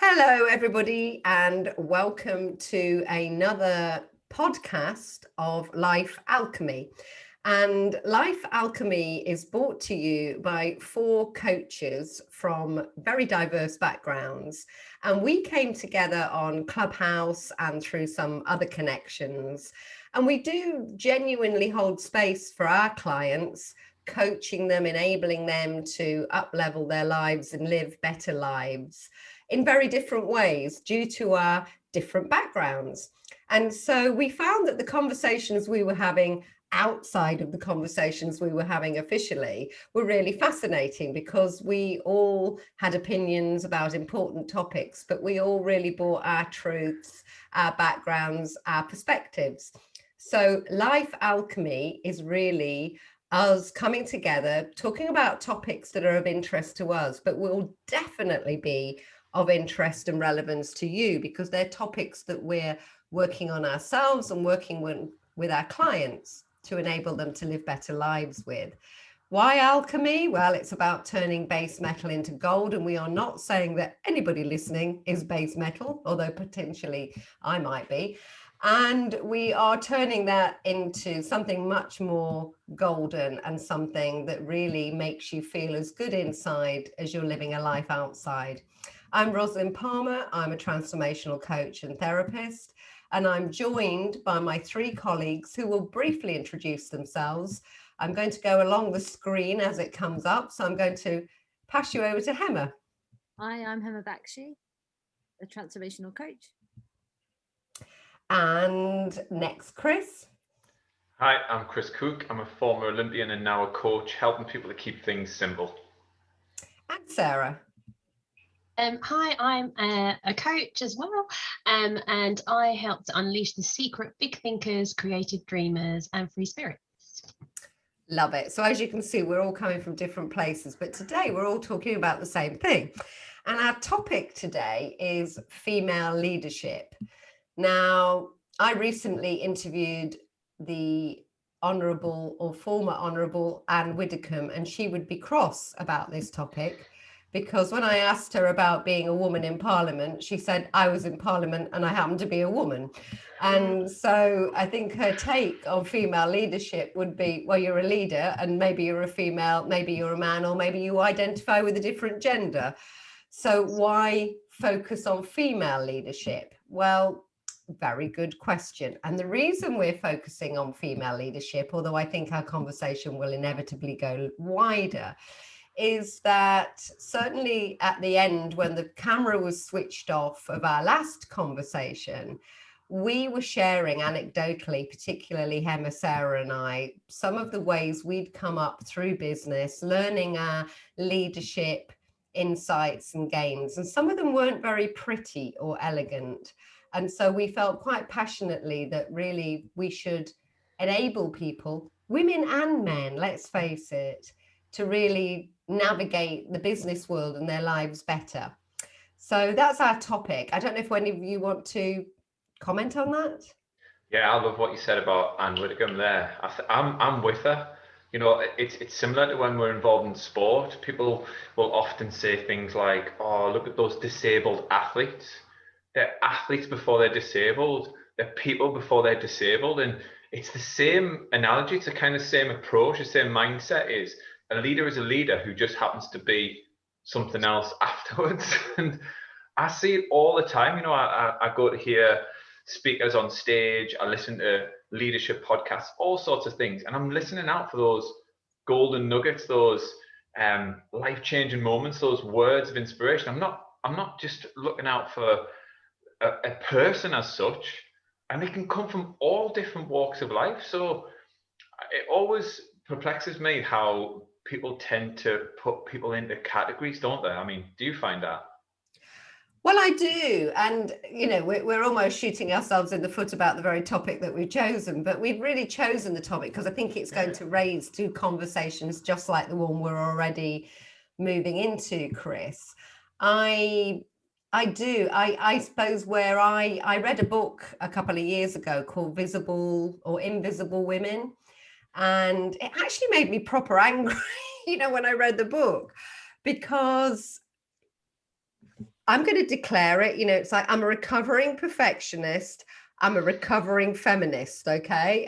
Hello, everybody, and welcome to another podcast of Life Alchemy. And Life Alchemy is brought to you by four coaches from very diverse backgrounds. And we came together on Clubhouse and through some other connections. And we do genuinely hold space for our clients, coaching them, enabling them to up-level their lives and live better lives in very different ways due to our different backgrounds. And so we found that the conversations we were having outside of the conversations we were having officially were really fascinating, because we all had opinions about important topics, but we all really brought our truths, our backgrounds, our perspectives. So Life Alchemy is really us coming together, talking about topics that are of interest to us, but will definitely be of interest and relevance to you, because they're topics that we're working on ourselves and working with our clients to enable them to live better lives with. Why alchemy? Well, it's about turning base metal into gold, and we are not saying that anybody listening is base metal, although potentially I might be. And we are turning that into something much more golden and something that really makes you feel as good inside as you're living a life outside. I'm Rosalind Palmer. I'm a transformational coach and therapist, and I'm joined by my three colleagues who will briefly introduce themselves. I'm going to go along the screen as it comes up, so I'm going to pass you over to Hema. Hi, I'm Hema Bakshi, a transformational coach. And next, Chris. Hi, I'm Chris Cook. I'm a former Olympian and now a coach, helping people to keep things simple. And Sarah. Hi, I'm a coach as well, and I help to unleash the secret big thinkers, creative dreamers, and free spirits. Love it. So as you can see, we're all coming from different places, but today we're all talking about the same thing. And our topic today is female leadership. Now, I recently interviewed the Honourable or former Honourable Anne Widdecombe, and she would be cross about this topic, because when I asked her about being a woman in Parliament, she said I was in Parliament and I happened to be a woman. And so I think her take on female leadership would be, well, you're a leader and maybe you're a female, maybe you're a man, or maybe you identify with a different gender. So why focus on female leadership? Well, very good question. And the reason we're focusing on female leadership, although I think our conversation will inevitably go wider, is that certainly at the end, when the camera was switched off of our last conversation, we were sharing anecdotally, particularly Hema, Sarah and I, some of the ways we'd come up through business, learning our leadership insights and gains. And some of them weren't very pretty or elegant. And so we felt quite passionately that really we should enable people, women and men, let's face it, to really navigate the business world and their lives better. So that's our topic. I don't know if any of you want to comment on that. Yeah, I love what you said about Anne Widdecombe there. I'm with her. You know, it's similar to when we're involved in sport. People will often say things like, "Oh, look at those disabled athletes. They're athletes before they're disabled. They're people before they're disabled." And it's the same analogy. It's the kind of same approach, the same mindset. Is a leader is a leader who just happens to be something else afterwards. And I see it all the time. You know, I go to hear speakers on stage, I listen to leadership podcasts, all sorts of things, and I'm listening out for those golden nuggets, those life-changing moments, those words of inspiration. I'm not just looking out for a person as such, and it can come from all different walks of life. So it always perplexes me how people tend to put people into categories, don't they? I mean, do you find that? Well, I do. And, you know, we're almost shooting ourselves in the foot about the very topic that we've chosen, but we've really chosen the topic because I think it's going to raise two conversations just like the one we're already moving into, Chris. I do. I suppose where I read a book a couple of years ago called Visible or Invisible Women, and it actually made me proper angry, you know, when I read the book, because I'm going to declare it. It's like I'm a recovering perfectionist. I'm a recovering feminist. Okay.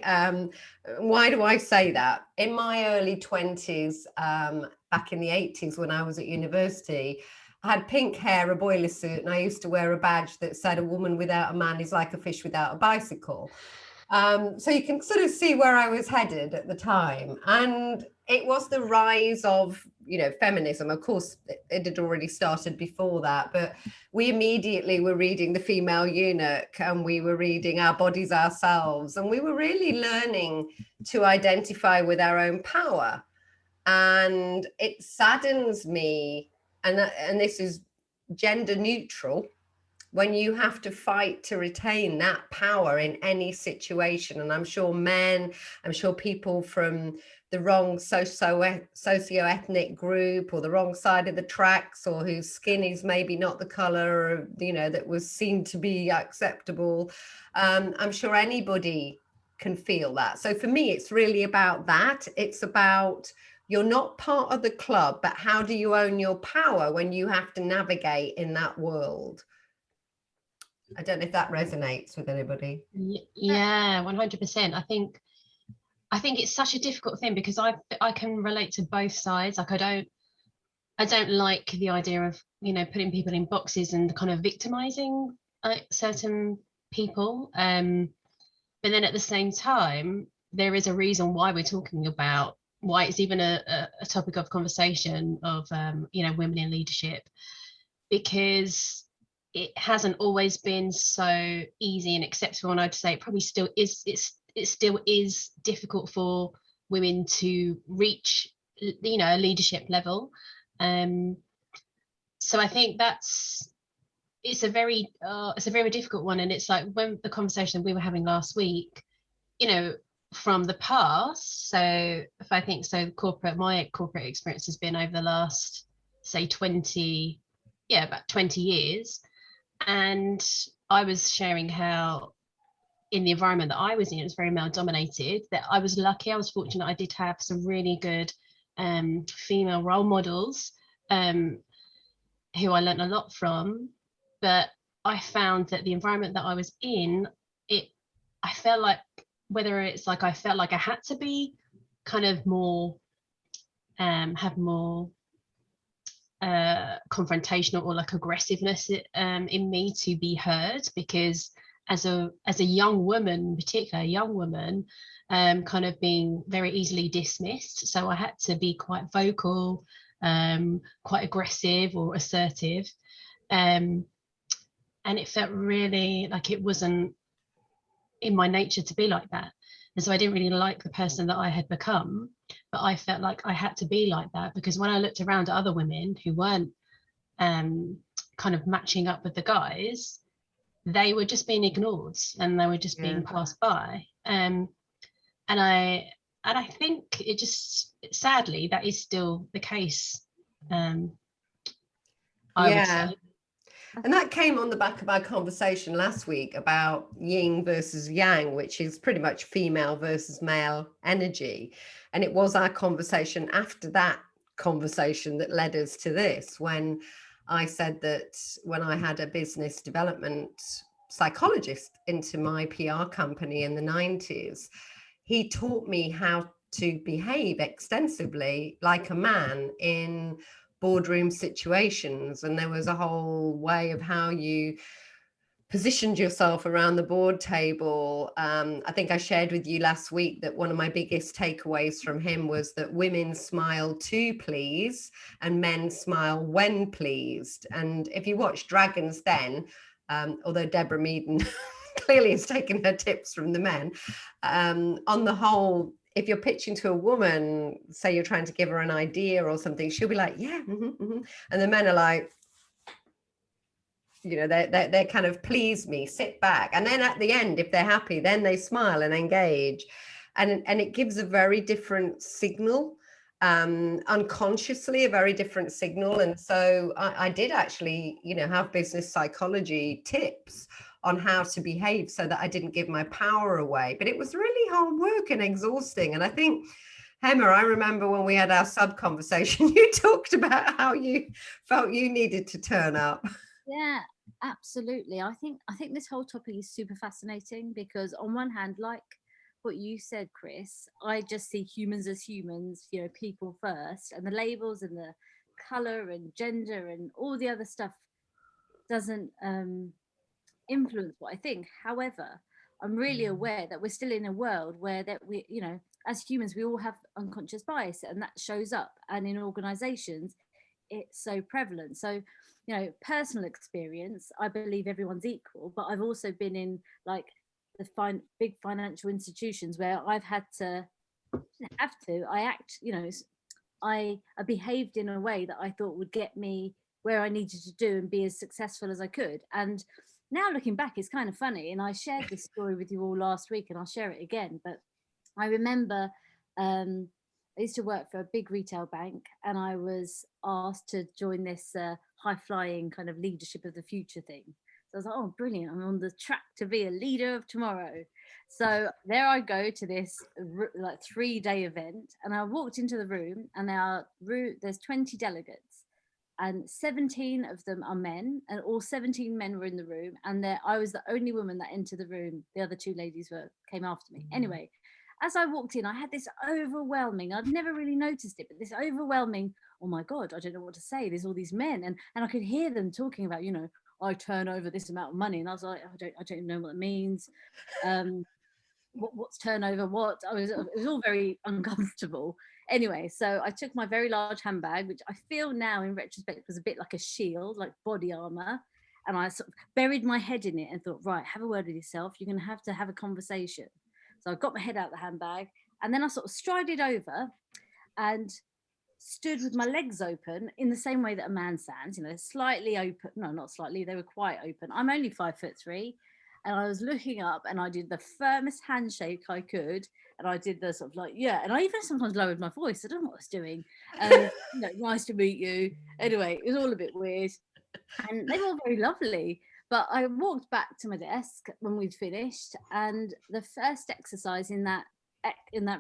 Why do I say that? In my early 20s, back in the 80s, when I was at university, I had pink hair, a boiler suit, and I used to wear a badge that said a woman without a man is like a fish without a bicycle. So you can sort of see where I was headed at the time. And it was the rise of, feminism. Of course, it had already started before that, but we immediately were reading The Female Eunuch, and we were reading Our Bodies, Ourselves, and we were really learning to identify with our own power. And it saddens me, and this is gender neutral, when you have to fight to retain that power in any situation. And I'm sure people from the wrong socio-ethnic group, or the wrong side of the tracks, or whose skin is maybe not the color, that was seen to be acceptable. I'm sure anybody can feel that. So for me, it's really about that. It's about, you're not part of the club, but how do you own your power when you have to navigate in that world? I don't know if that resonates with anybody. Yeah, 100%. I think it's such a difficult thing, because I can relate to both sides. Like I don't like the idea of, putting people in boxes and kind of victimizing certain people. But then at the same time, there is a reason why we're talking about, why it's even a topic of conversation of women in leadership, because it hasn't always been so easy and acceptable. And I'd say it probably still is. It still is difficult for women to reach, a leadership level. So I think it's a very difficult one. And it's like, when the conversation we were having last week, from the past. So if I think so, my corporate experience has been over the last, say, about 20 years. And I was sharing how in the environment that I was in, it was very male dominated, that I was lucky, I was fortunate, I did have some really good female role models who I learned a lot from. But I found that the environment that I was in, I felt like, I felt like I had to be kind of more, have more confrontational or like aggressiveness in me to be heard, because as a young woman, in particular a young woman, kind of being very easily dismissed, so I had to be quite vocal, quite aggressive or assertive, and it felt really like it wasn't in my nature to be like that. And so I didn't really like the person that I had become, but I felt like I had to be like that, because when I looked around at other women who weren't kind of matching up with the guys, they were just being ignored and they were just being passed by. And I think it just, sadly, that is still the case. I would say. And that came on the back of our conversation last week about yin versus yang, which is pretty much female versus male energy. And it was our conversation after that conversation that led us to this, when I said that when I had a business development psychologist into my PR company in the 90s, he taught me how to behave extensively like a man in boardroom situations. And there was a whole way of how you positioned yourself around the board table. I think I shared with you last week that one of my biggest takeaways from him was that women smile to please and men smile when pleased. And if you watch Dragon's Den, although Deborah Meaden clearly has taken her tips from the men, on the whole, if you're pitching to a woman, say you're trying to give her an idea or something, she'll be like, yeah, and the men are like, they're kind of, please me, sit back. And then at the end, if they're happy, then they smile and engage. And it gives a very different signal, unconsciously, a very different signal. And so I did actually, have business psychology tips on how to behave so that I didn't give my power away. But it was really hard work and exhausting. And I think, Emma, I remember when we had our sub conversation, you talked about how you felt you needed to turn up. Yeah, absolutely. I think this whole topic is super fascinating because on one hand, like what you said, Chris, I just see humans as humans, people first, and the labels and the color and gender and all the other stuff doesn't influence what I think. However, I'm really aware that we're still in a world where that we, as humans, we all have unconscious bias, and that shows up. And in organizations, it's so prevalent. So, personal experience, I believe everyone's equal, but I've also been in like the big financial institutions where I've had to I act, I behaved in a way that I thought would get me where I needed to do and be as successful as I could. And now looking back, it's kind of funny. And I shared this story with you all last week, and I'll share it again. But I remember I used to work for a big retail bank, and I was asked to join this high flying kind of leadership of the future thing. So I was like, oh, brilliant. I'm on the track to be a leader of tomorrow. So there I go to this like 3-day event, and I walked into the room, and there's 20 delegates, and 17 of them are men, and all 17 men were in the room, and I was the only woman that entered the room. The other 2 ladies came after me. Anyway, as I walked in, I had this overwhelming, I'd never really noticed it, but this overwhelming, oh my God, I don't know what to say. There's all these men, and I could hear them talking about, I turn over this amount of money, and I was like, I don't know what it means. What's turnover? It was all very uncomfortable. Anyway, so I took my very large handbag, which I feel now in retrospect was a bit like a shield, like body armor, and I sort of buried my head in it and thought, right, have a word with yourself. You're going to have a conversation. So I got my head out of the handbag, and then I sort of strided over and stood with my legs open in the same way that a man stands, slightly open. No, not slightly, they were quite open. I'm only 5'3", and I was looking up, and I did the firmest handshake I could, and I did the sort of like, yeah, and I even sometimes lowered my voice. I don't know what I was doing. Nice to meet you. Anyway, it was all a bit weird, and they were all very lovely. But I walked back to my desk when we'd finished, and the first exercise in that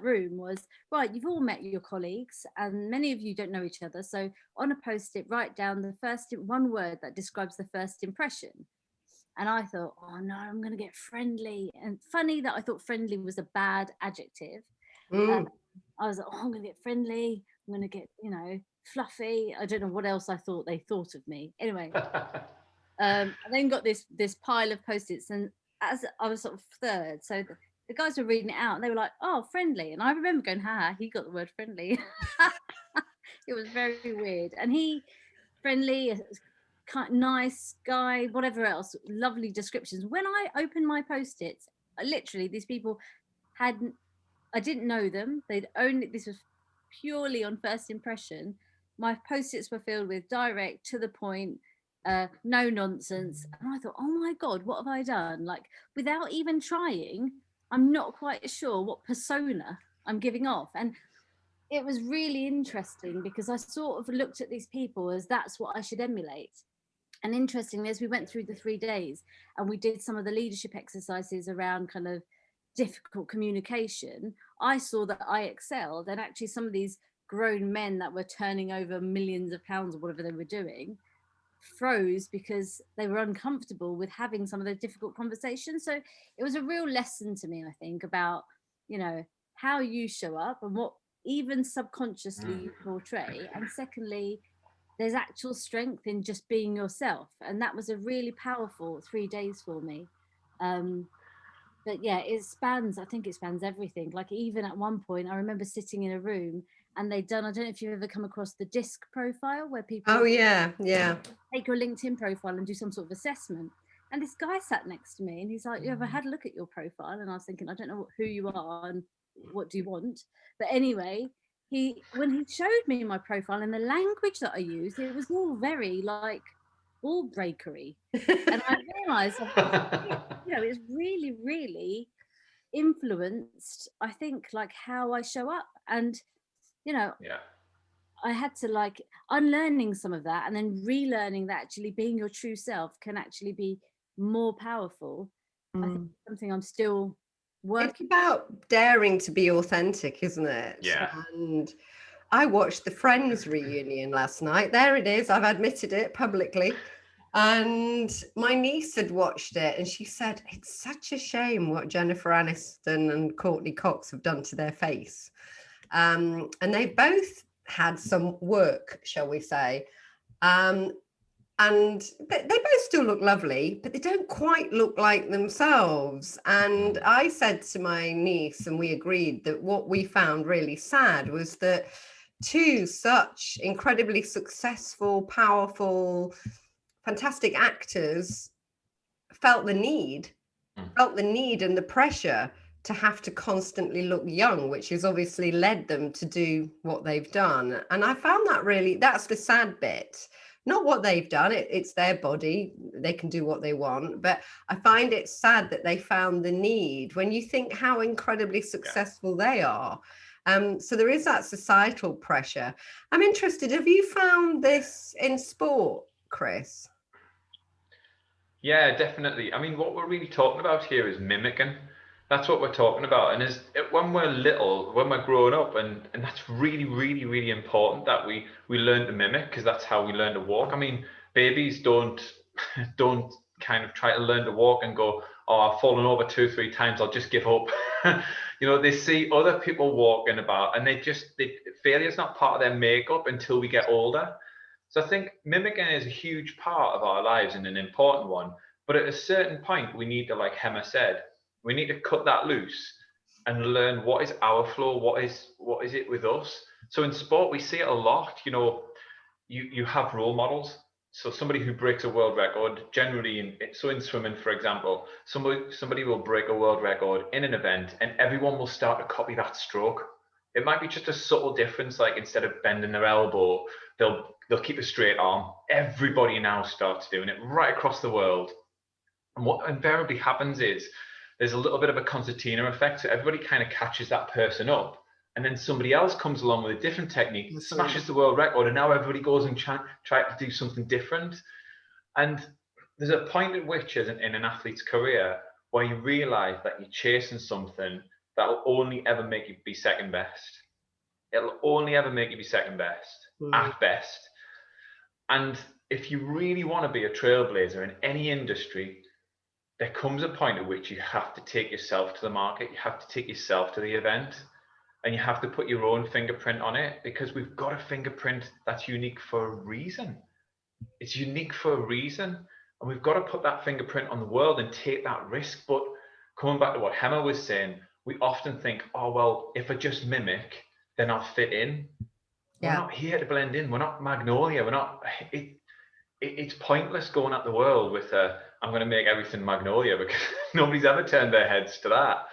room was, right, you've all met your colleagues, and many of you don't know each other. So on a post-it, write down the first one word that describes the first impression. And I thought, oh no, I'm going to get friendly. And funny that I thought friendly was a bad adjective. I was like, oh, I'm going to get friendly. I'm going to get, fluffy. I don't know what else I thought they thought of me. Anyway. I then got this pile of post-its, and as I was sort of third, so the guys were reading it out, and they were like, oh, friendly. And I remember going, he got the word friendly. It was very weird. And friendly, nice guy, whatever else, lovely descriptions. When I opened my post-its, literally these people I didn't know them. This was purely on first impression. My post-its were filled with direct, to the point, no nonsense. And I thought, oh my God, what have I done? Like, without even trying, I'm not quite sure what persona I'm giving off. And it was really interesting because I sort of looked at these people as that's what I should emulate. And interestingly, as we went through the 3 days and we did some of the leadership exercises around kind of difficult communication, I saw that I excelled. And actually some of these grown men that were turning over millions of pounds or whatever they were doing froze because they were uncomfortable with having some of the difficult conversations. So it was a real lesson to me, I think, about, how you show up and what even subconsciously you portray. And secondly, there's actual strength in just being yourself. And that was a really powerful 3 days for me. But yeah, I think it spans everything. Like even at one point, I remember sitting in a room and I don't know if you've ever come across the DISC profile where people take your LinkedIn profile and do some sort of assessment. And this guy sat next to me and he's like, have I had a look at your profile? And I was thinking, I don't know who you are and what do you want? But anyway, when he showed me my profile and the language that I used, it was all very like ball breakery. And I realized, it's really, really influenced, I think, like how I show up. And, I had to like unlearning some of that and then relearning that actually being your true self can actually be more powerful. I think it's something I'm still working. It's about daring to be authentic, isn't it? Yeah. And I watched the Friends reunion last night. There it is. I've admitted it publicly. And my niece had watched it and she said, it's such a shame what Jennifer Aniston and Courtney Cox have done to their face. And they've both had some work, shall we say. And they both still look lovely, but they don't quite look like themselves. And I said to my niece, and we agreed, that what we found really sad was that two such incredibly successful, powerful, fantastic actors felt the need and the pressure to have to constantly look young, which has obviously led them to do what they've done. And I found that really, that's the sad bit. Not what they've done, it's their body, they can do what they want, but I find it sad that they found the need when you think how incredibly successful they are. So there is that societal pressure. I'm interested, have you found this in sport, Chris? Yeah, definitely. I mean, what we're really talking about here is mimicking. That's what we're talking about. And when we're little, when we're growing up, and that's really, really, really important that we learn to mimic, because that's how we learn to walk. I mean, babies don't kind of try to learn to walk and go, oh, I've fallen over 2-3 times, I'll just give up. You know, they see other people walking about, and failure's not part of their makeup until we get older. So I think mimicking is a huge part of our lives and an important one. But at a certain point, we need to, like Hema said, we need to cut that loose and learn what is our flow, what is it with us. So in sport, we see it a lot. You know, you have role models. So somebody who breaks a world record, generally in swimming, for example, somebody will break a world record in an event, and everyone will start to copy that stroke. It might be just a subtle difference, like instead of bending their elbow, they'll keep a straight arm. Everybody now starts doing it right across the world. And what invariably happens is there's a little bit of a concertina effect. So everybody kind of catches that person up. And then somebody else comes along with a different technique, smashes the world record, and now everybody goes and try to do something different. And there's a point at which, in an athlete's career, where you realize that you're chasing something that will only ever make you be second best. It'll only ever make you be second best, at best. And if you really want to be a trailblazer in any industry, there comes a point at which you have to take yourself to the market, you have to take yourself to the event, and you have to put your own fingerprint on it, because we've got a fingerprint that's unique for a reason. It's unique for a reason, and we've got to put that fingerprint on the world and take that risk. But coming back to what Hema was saying, we often think, oh, well, if I just mimic, then I'll fit in. We're not here to blend in. We're not Magnolia. We're not. It's pointless going at the world with I'm going to make everything Magnolia, because nobody's ever turned their heads to that.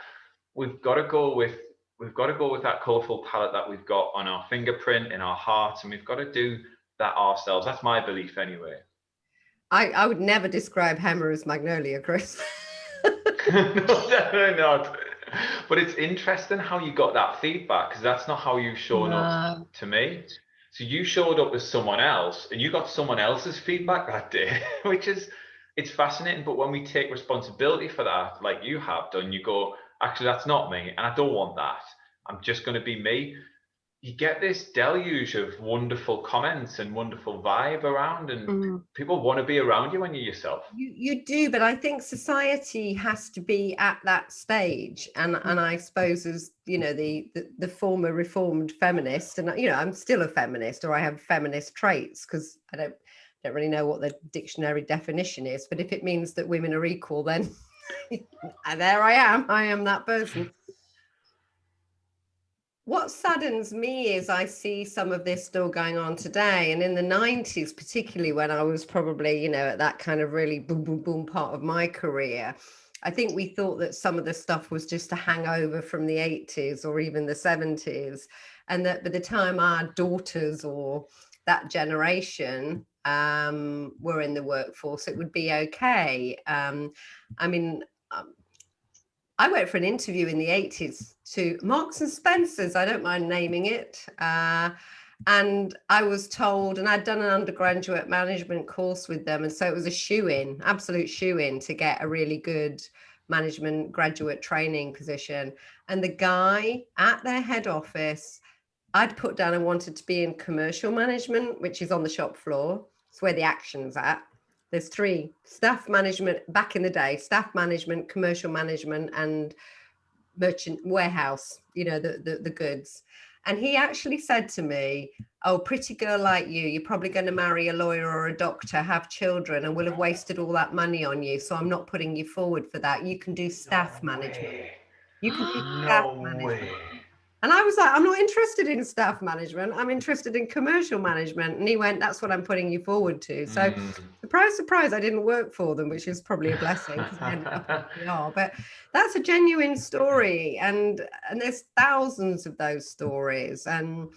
We've got to go with that colourful palette that we've got on our fingerprint, in our hearts, and we've got to do that ourselves. That's my belief, anyway. I would never describe Hema as Magnolia, Chris. No, definitely not. But it's interesting how you got that feedback, because that's not how you've shown up to me. So you showed up as someone else, and you got someone else's feedback that day, it's fascinating. But when we take responsibility for that, like you have done, you go, actually, that's not me, and I don't want that. I'm just going to be me. You get this deluge of wonderful comments and wonderful vibe around, and people want to be around you when you're yourself. You do, but I think society has to be at that stage, and I suppose, as you know, the former reformed feminist, and you know, I'm still a feminist, or I have feminist traits, because I don't really know what the dictionary definition is, but if it means that women are equal, then there I am that person. What saddens me is I see some of this still going on today. And in the 90s, particularly when I was probably, you know, at that kind of really boom, boom, boom part of my career, I think we thought that some of the stuff was just a hangover from the 80s or even the 70s. And that by the time our daughters or that generation were in the workforce, it would be okay. I went for an interview in the 80s to Marks and Spencer's, I don't mind naming it. And I was told, and I'd done an undergraduate management course with them. And so it was a shoe-in, absolute shoe-in to get a really good management graduate training position. And the guy at their head office, I'd put down and wanted to be in commercial management, which is on the shop floor. It's where the action's at. There's three: staff management back in the day, staff management, commercial management, and merchant warehouse, the goods. And he actually said to me, oh, pretty girl like you're probably going to marry a lawyer or a doctor, have children, and will have wasted all that money on you. So I'm not putting you forward for that. You can do staff management. You can do staff management. And I was like, I'm not interested in staff management. I'm interested in commercial management. And he went, that's what I'm putting you forward to. So surprise, surprise, I didn't work for them, which is probably a blessing because I ended up at PR. But that's a genuine story. And there's thousands of those stories. And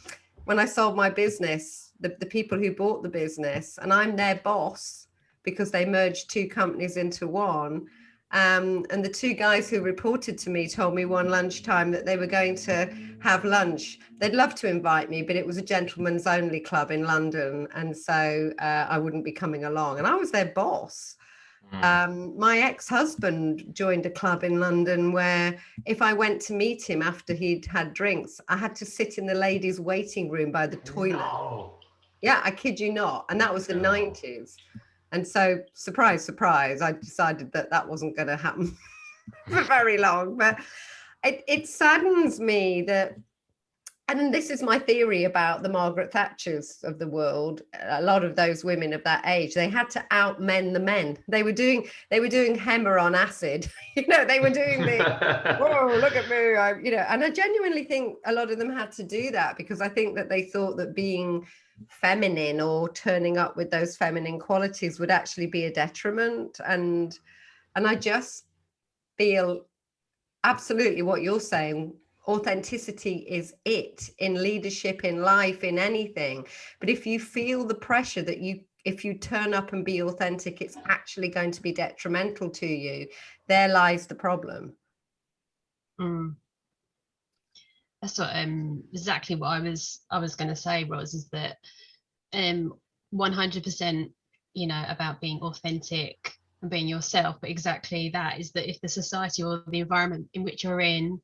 when I sold my business, the people who bought the business, and I'm their boss because they merged two companies into one. And the two guys who reported to me told me one lunchtime that they were going to have lunch. They'd love to invite me, but it was a gentleman's only club in London. And so I wouldn't be coming along. And I was their boss. My ex-husband joined a club in London where if I went to meet him after he'd had drinks, I had to sit in the ladies' waiting room by the toilet. No. Yeah, I kid you not. And that was the 90s. And so, surprise, surprise, I decided that wasn't going to happen for very long. But it saddens me that, and this is my theory about the Margaret Thatchers of the world, a lot of those women of that age, they had to outmen the men. They were doing Hemmer on acid. They were doing the, whoa, look at me, and I genuinely think a lot of them had to do that because I think that they thought that being feminine or turning up with those feminine qualities would actually be a detriment. And I just feel absolutely what you're saying. Authenticity is it in leadership, in life, in anything. But if you feel the pressure that if you turn up and be authentic, it's actually going to be detrimental to you, there lies the problem. That's what exactly what I was going to say, Roz, is that 100% about being authentic and being yourself, but exactly that is that if the society or the environment in which you're in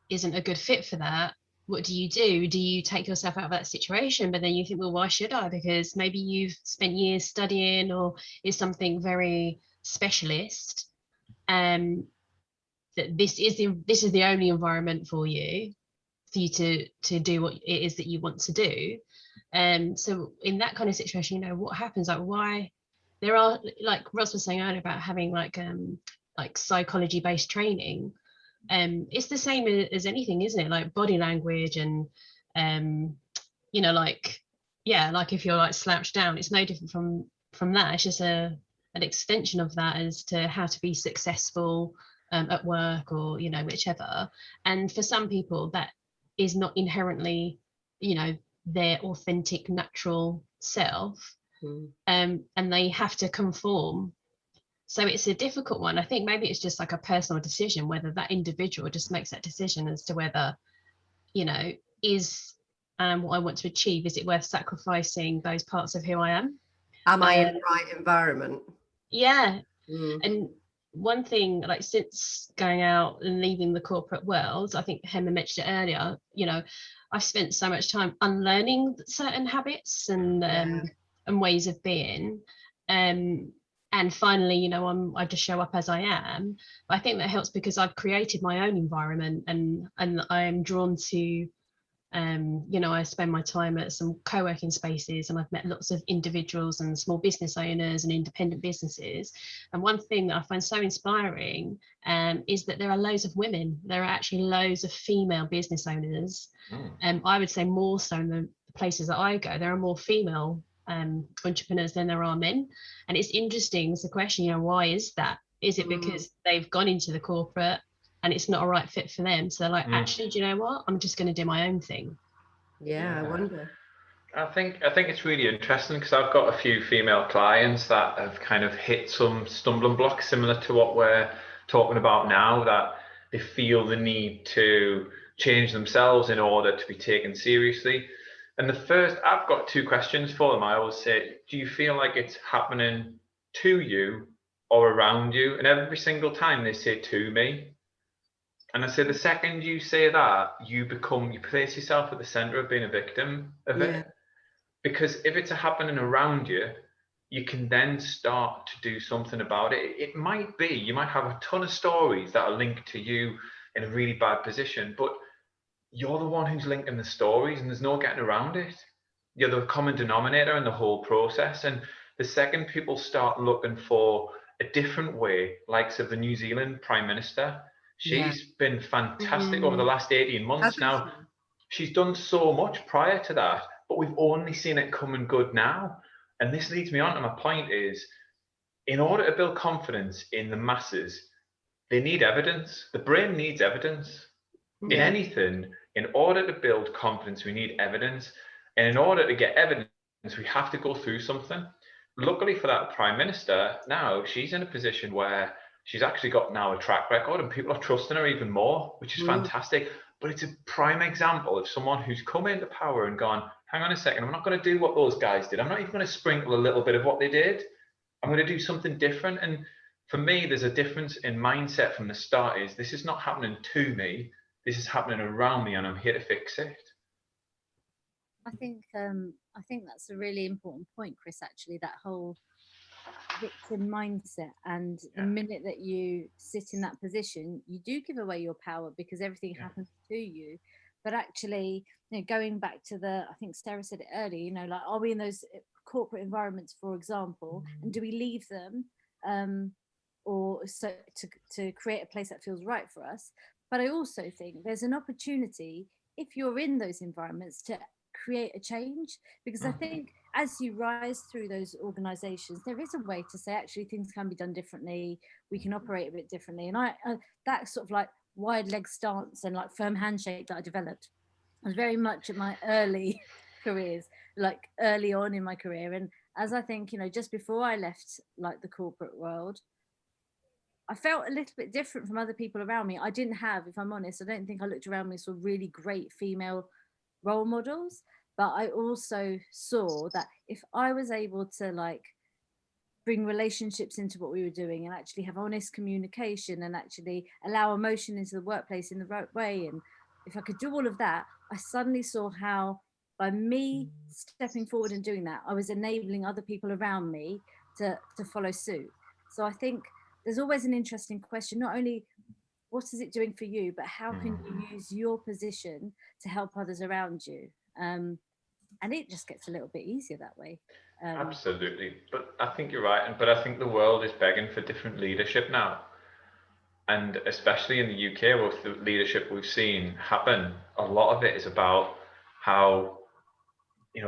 isn't a good fit for that, what do? Do you take yourself out of that situation? But then you think, well, why should I? Because maybe you've spent years studying or is something very specialist, that this is the only environment for you to do what it is that you want to do. So in that kind of situation, what happens? Like, why there are, like Ross was saying earlier about having like psychology based training. It's the same as anything, isn't it? Like body language and like if you're like slouched down, it's no different from that. It's just an extension of that as to how to be successful at work or whichever. And for some people that is not inherently their authentic natural self, and they have to conform. So it's a difficult one. I think maybe it's just like a personal decision whether that individual just makes that decision as to whether is what I want to achieve, is it worth sacrificing those parts of who I am? Am I in the right environment? Yeah. And one thing, like since going out and leaving the corporate world, I think Hemma mentioned it earlier, I've spent so much time unlearning certain habits and ways of being. And finally, I just show up as I am. But I think that helps because I've created my own environment and I am drawn to, I spend my time at some co-working spaces and I've met lots of individuals and small business owners and independent businesses. And one thing that I find so inspiring is that there are loads of women. There are actually loads of female business owners. I would say more so in the places that I go, there are more female entrepreneurs than there are men. And it's interesting, it's a question, why is that? Is it because they've gone into the corporate and it's not a right fit for them, so they're like, actually, do you know what, I'm just going to do my own thing? I wonder. I think it's really interesting because I've got a few female clients that have kind of hit some stumbling blocks similar to what we're talking about now, that they feel the need to change themselves in order to be taken seriously. And I've got two questions for them. I always say, do you feel like it's happening to you or around you? And every single time they say to me. And I say, the second you say that, you place yourself at the center of being a victim of it. Because if it's happening around you, you can then start to do something about it. It might be, you might have a ton of stories that are linked to you in a really bad position, but you're the one who's linking the stories and there's no getting around it. You're the common denominator in the whole process. And the second people start looking for a different way, likes of the New Zealand Prime Minister, she's been fantastic over the last 18 months now. She's done so much prior to that, but we've only seen it coming good now. And this leads me on to my point is, in order to build confidence in the masses, they need evidence. The brain needs evidence. In anything, in order to build confidence, we need evidence. And in order to get evidence, we have to go through something. Luckily for that Prime Minister, now she's in a position where she's actually got now a track record and people are trusting her even more, which is fantastic. But it's a prime example of someone who's come into power and gone, hang on a second, I'm not going to do what those guys did. I'm not even going to sprinkle a little bit of what they did. I'm going to do something different. And for me, there's a difference in mindset from the start. Is this is not happening to me. This is happening around me and I'm here to fix it. I think that's a really important point, Chris, actually, that whole victim mindset. And the minute that you sit in that position, you do give away your power because everything happens to you. But actually, going back to I think Sarah said it earlier, like, are we in those corporate environments, for example, and do we leave them or so to create a place that feels right for us? But I also think there's an opportunity, if you're in those environments, to create a change, because I think as you rise through those organizations, there is a way to say, actually, things can be done differently. We can operate a bit differently. And that sort of like wide leg stance and like firm handshake that I developed was very much in my early careers, like early on in my career. And as I think, just before I left like the corporate world, I felt a little bit different from other people around me. I didn't have, if I'm honest, I don't think I looked around me and saw really great female role models. But I also saw that if I was able to like bring relationships into what we were doing and actually have honest communication and actually allow emotion into the workplace in the right way, and if I could do all of that, I suddenly saw how by me stepping forward and doing that, I was enabling other people around me to follow suit. So I think there's always an interesting question, not only what is it doing for you, but how can you use your position to help others around you? And it just gets a little bit easier that way. Absolutely. But I think you're right. But I think the world is begging for different leadership now. And especially in the UK, with the leadership we've seen happen, a lot of it is about how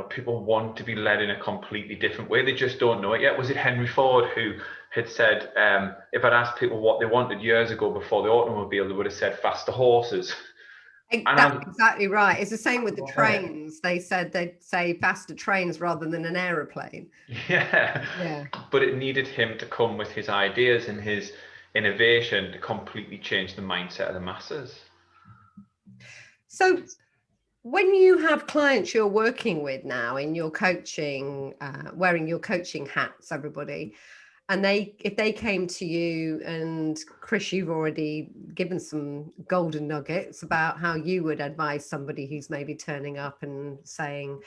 people want to be led in a completely different way. They just don't know it yet. Was it Henry Ford who had said, if I'd asked people what they wanted years ago before the automobile, they would have said faster horses. That's exactly right. It's the same with the trains. They said they'd say faster trains rather than an aeroplane. Yeah. But it needed him to come with his ideas and his innovation to completely change the mindset of the masses. So when you have clients you're working with now in your coaching, wearing your coaching hats, everybody, and if they came to you, and Chris, you've already given some golden nuggets about how you would advise somebody who's maybe turning up and saying,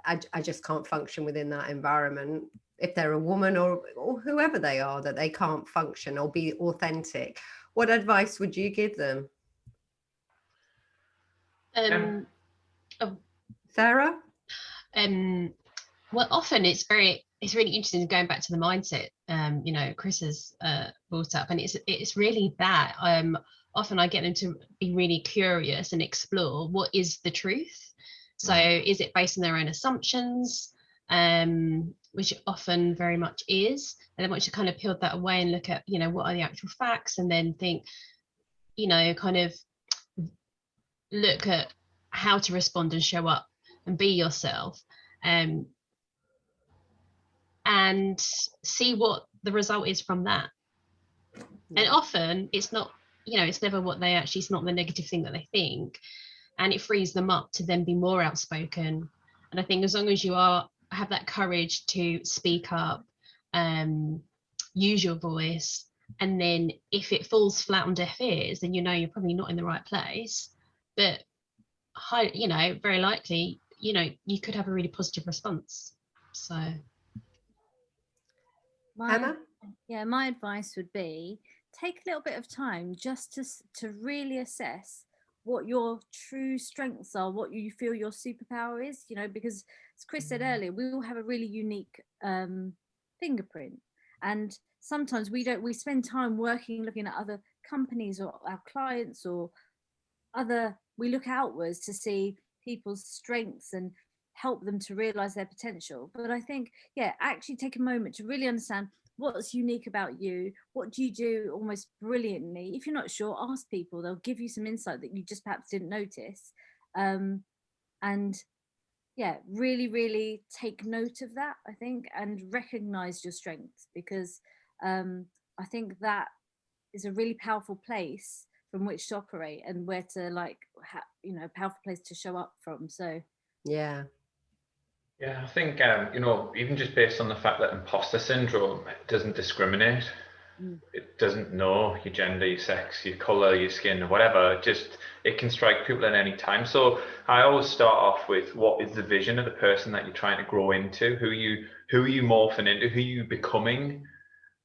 I just can't function within that environment. If they're a woman or whoever they are, that they can't function or be authentic, what advice would you give them? Sarah? Well, often it's really interesting going back to the mindset, Chris has brought up, and it's really that often I get them to be really curious and explore what is the truth. So is it based on their own assumptions, which often very much is, and then once you kind of peel that away and look at what are the actual facts, and then think kind of look at how to respond and show up and be yourself, and see what the result is from that. And often it's not, it's never what they actually, it's not the negative thing that they think, and it frees them up to then be more outspoken. And I think as long as you have that courage to speak up, use your voice, and then if it falls flat on deaf ears, then you're probably not in the right place, but very likely you could have a really positive response. So Emma? My advice would be take a little bit of time just to really assess what your true strengths are, what you feel your superpower is, because as Chris said earlier, we all have a really unique fingerprint. And sometimes we spend time looking at other companies or our clients or we look outwards to see people's strengths and help them to realize their potential. But I think, actually take a moment to really understand what's unique about you. What do you do almost brilliantly? If you're not sure, ask people. They'll give you some insight that you just perhaps didn't notice. And really, really take note of that, I think, and recognize your strengths, because I think that is a really powerful place from which to operate and where to powerful place to show up from. So Yeah, I think even just based on the fact that imposter syndrome doesn't discriminate. It doesn't know your gender, your sex, your color, your skin, whatever. It can strike people at any time. So I always start off with, what is the vision of the person that you're trying to grow into? Who are you morphing into? Who are you becoming?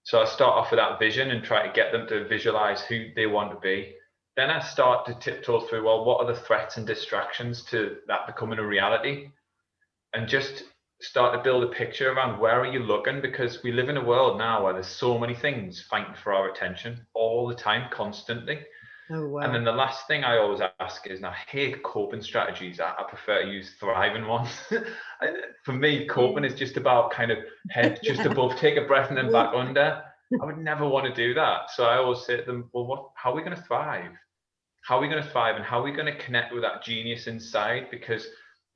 So I start off with that vision and try to get them to visualize who they want to be. Then I start to tiptoe through, well, what are the threats and distractions to that becoming a reality? And just start to build a picture around, where are you looking? Because we live in a world now where there's so many things fighting for our attention all the time, constantly. oh wow. And then the last thing I always ask is, and I hate coping strategies, I prefer to use thriving ones. For me, coping is just about kind of head just above, take a breath and then back under. I would never want to do that. So I always say to them, well, how are we going to thrive? How are we going to thrive, and how are we going to connect with that genius inside? Because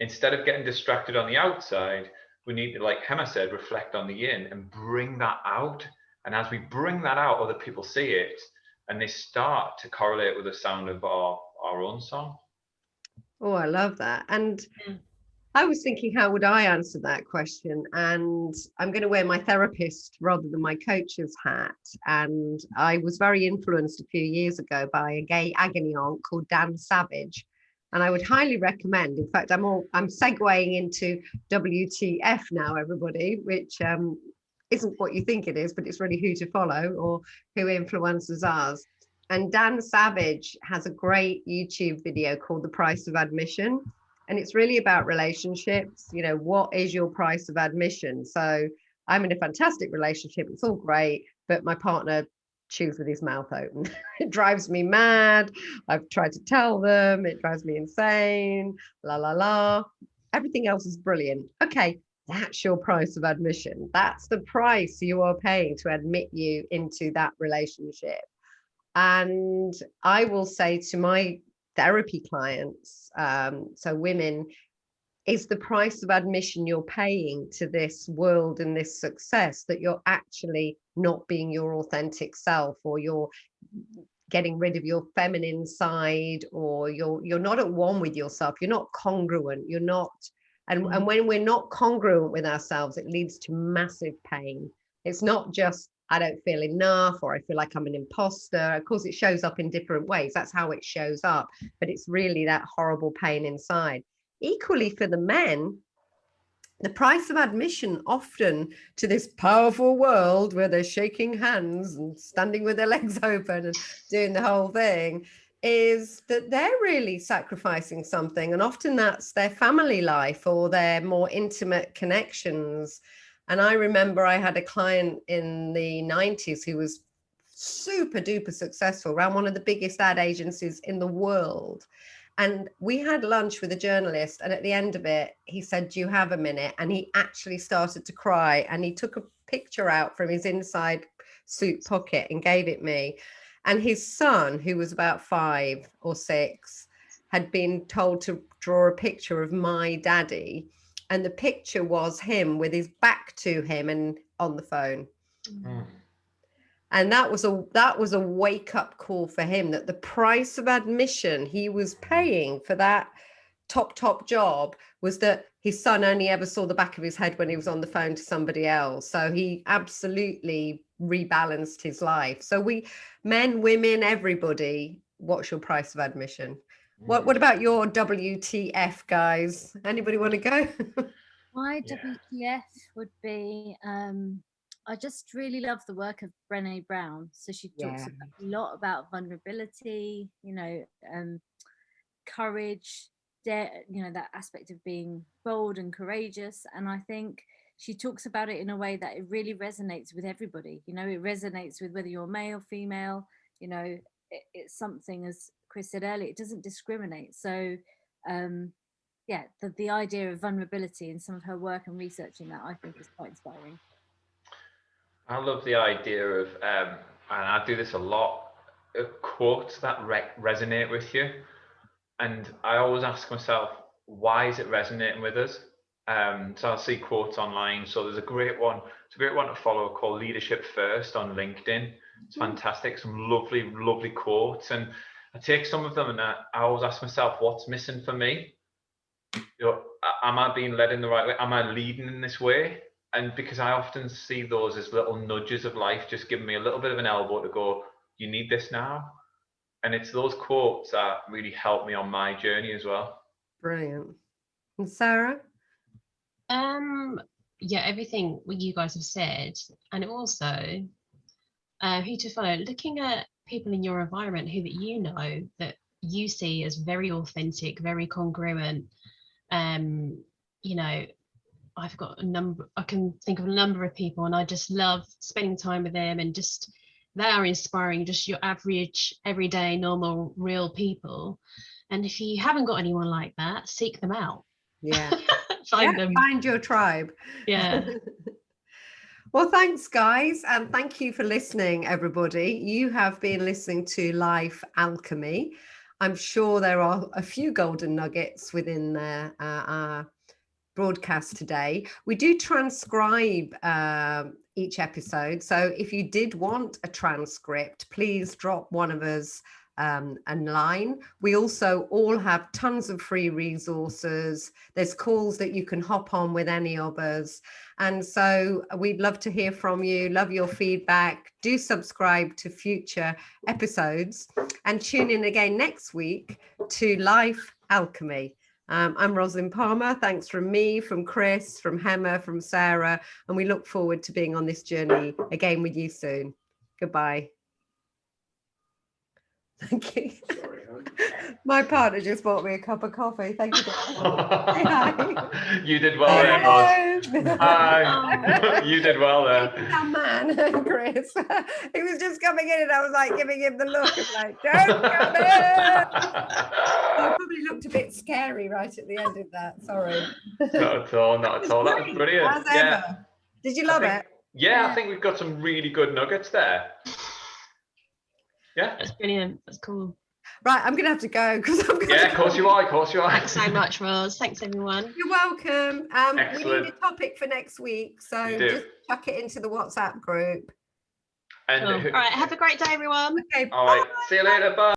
instead of getting distracted on the outside, we need to, like Emma said, reflect on the in and bring that out. And as we bring that out, other people see it and they start to correlate with the sound of our own song. Oh, I love that. And I was thinking, how would I answer that question? And I'm going to wear my therapist rather than my coach's hat. And I was very influenced a few years ago by a gay agony aunt called Dan Savage. And I would highly recommend, in fact, I'm segueing into WTF now, everybody, which isn't what you think it is, but it's really who to follow or who influences us. And Dan Savage has a great YouTube video called The Price of Admission. And it's really about relationships. What is your price of admission? So I'm in a fantastic relationship. It's all great, but my partner chews with his mouth open. It drives me mad. I've tried to tell them. It drives me insane. La, la, la. Everything else is brilliant. Okay, that's your price of admission. That's the price you are paying to admit you into that relationship. And I will say to my therapy clients, so women, is the price of admission you're paying to this world and this success that you're actually not being your authentic self, or you're getting rid of your feminine side, or you're not at one with yourself, you're not congruent, you're not, and when we're not congruent with ourselves, it leads to massive pain. It's not just I don't feel enough, or I feel like I'm an imposter. Of course, it shows up in different ways. That's how it shows up. But it's really that horrible pain inside. Equally for the men, the price of admission often to this powerful world where they're shaking hands and standing with their legs open and doing the whole thing is that they're really sacrificing something. And often that's their family life or their more intimate connections. And I remember I had a client in the 90s who was super duper successful, ran one of the biggest ad agencies in the world. And we had lunch with a journalist. And at the end of it, he said, "Do you have a minute?" And he actually started to cry. And he took a picture out from his inside suit pocket and gave it me. And his son, who was about 5 or 6, had been told to draw a picture of my daddy. And the picture was him with his back to him and on the phone. And that was a wake-up call for him, that the price of admission he was paying for that top job was that his son only ever saw the back of his head when he was on the phone to somebody else. So he absolutely rebalanced his life. So men, women, everybody, what's your price of admission? What about your WTF, guys? Anybody want to go? my WTF would be I just really love the work of Brené Brown. So she talks Yeah. a lot about vulnerability, courage, that aspect of being bold and courageous. And I think she talks about it in a way that it really resonates with everybody. It resonates with whether you're male, female, it's something, as Chris said earlier, it doesn't discriminate. So the idea of vulnerability and some of her work and research in that, I think, is quite inspiring. I love the idea of, and I do this a lot, quotes that resonate with you. And I always ask myself, why is it resonating with us? So I'll see quotes online. So there's a great one. It's a great one to follow called Leadership First on LinkedIn. It's fantastic. Some lovely, lovely quotes. And I take some of them and I always ask myself, what's missing for me? Am I being led in the right way? Am I leading in this way? And because I often see those as little nudges of life, just giving me a little bit of an elbow to go, you need this now. And it's those quotes that really help me on my journey as well. Brilliant. And Sarah? Everything what you guys have said, and also who to follow, looking at people in your environment who that you see as very authentic, very congruent. I've got I can think of a number of people, and I just love spending time with them, and just they are inspiring, just your average, everyday, normal, real people. And if you haven't got anyone like that, seek them out. Yeah. Find them. Find your tribe. Yeah. Well, thanks, guys. And thank you for listening, everybody. You have been listening to Life Alchemy. I'm sure there are a few golden nuggets within our broadcast today. We do transcribe each episode. So if you did want a transcript, please drop one of us a line. We also all have tons of free resources. There's calls that you can hop on with any of us. And so we'd love to hear from you, love your feedback. Do subscribe to future episodes and tune in again next week to Life Alchemy. I'm Rosalind Palmer. Thanks from me, from Chris, from Hema, from Sarah, and we look forward to being on this journey again with you soon. Goodbye. Thank you. Sorry, My partner just bought me a cup of coffee. Thank you. Hi. You did well there, Ros. Hi. You did well there. That man, Chris. He was just coming in and I was like giving him the look of like, don't come in. I probably looked a bit scary right at the end of that. Sorry. Not at all, not at all. That was brilliant. As ever. Did you love it? Yeah, I think we've got some really good nuggets there. Yeah. That's brilliant. That's cool. Right, I'm going to have to go because I'm going of course you are. Of course you are. Thanks so much, Ros. Thanks, everyone. You're welcome. We need a topic for next week, so just chuck it into the WhatsApp group. And cool. All right, have a great day, everyone. Okay, all right, see you later. Bye.